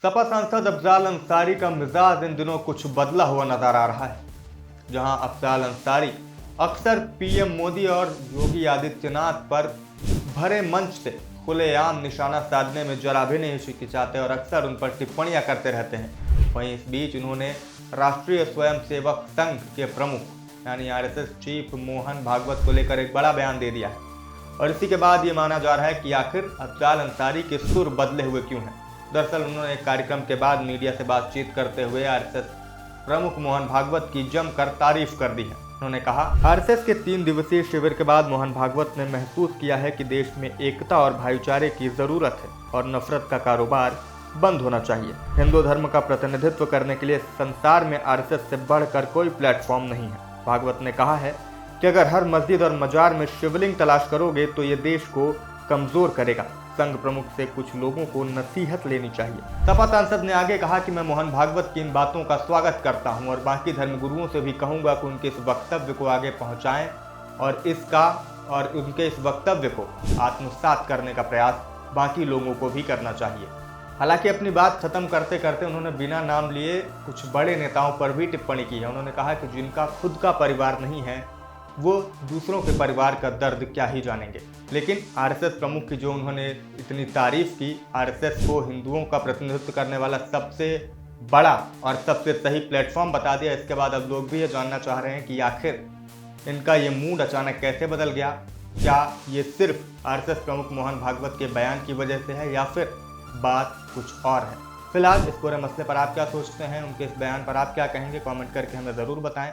सपा सांसद अफजाल अंसारी का मिजाज इन दिनों कुछ बदला हुआ नजर आ रहा है। जहां अफजाल अंसारी अक्सर पीएम मोदी और योगी आदित्यनाथ पर भरे मंच से खुलेआम निशाना साधने में जरा भी नहीं हिचकिचाते और अक्सर उन पर टिप्पणियां करते रहते हैं। वहीं इस बीच उन्होंने राष्ट्रीय स्वयंसेवक संघ के प्रमुख यानी आरएसएस चीफ मोहन भागवत को लेकर एक बड़ा बयान दे दिया है और इसी के बाद ये माना जा रहा है कि आखिर अफजाल अंसारी के सुर बदले हुए क्यों हैं। दरअसल उन्होंने एक कार्यक्रम के बाद मीडिया से बातचीत करते हुए आरएसएस प्रमुख मोहन भागवत की जमकर तारीफ कर दी है। उन्होंने कहा, आरएसएस के 3 दिवसीय शिविर के बाद मोहन भागवत ने महसूस किया है कि देश में एकता और भाईचारे की जरूरत है और नफरत का कारोबार बंद होना चाहिए। हिंदू धर्म का प्रतिनिधित्व करने के लिए संसार में आरएसएस से बढ़कर कोई प्लेटफॉर्म नहीं है। भागवत ने कहा है कि अगर हर मस्जिद और मजार में शिवलिंग तलाश करोगे तो ये देश को कमजोर करेगा। संघ प्रमुख से कुछ लोगों को नसीहत लेनी चाहिए। सपा सांसद ने आगे कहा कि मैं मोहन भागवत की इन बातों का स्वागत करता हूं और बाकी धर्मगुरुओं से भी कहूंगा कि उनके इस वक्तव्य को आगे पहुंचाएं और उनके इस वक्तव्य को आत्मसात करने का प्रयास बाकी लोगों को भी करना चाहिए। हालांकि अपनी बात खत्म करते करते उन्होंने बिना नाम लिए कुछ बड़े नेताओं पर भी टिप्पणी की है। उन्होंने कहा कि जिनका खुद का परिवार नहीं है वो दूसरों के परिवार का दर्द क्या ही जानेंगे। लेकिन आरएसएस प्रमुख की जो उन्होंने इतनी तारीफ की, आरएसएस को हिंदुओं का प्रतिनिधित्व करने वाला सबसे बड़ा और सबसे सही प्लेटफॉर्म बता दिया। इसके बाद अब लोग भी ये जानना चाह रहे हैं कि आखिर इनका ये मूड अचानक कैसे बदल गया। क्या ये सिर्फ आरएसएस प्रमुख मोहन भागवत के बयान की वजह से है या फिर बात कुछ और है। फिलहाल इस पूरे मसले पर आप क्या सोचते हैं, उनके इस बयान पर आप क्या कहेंगे, कमेंट करके हमें ज़रूर बताएं।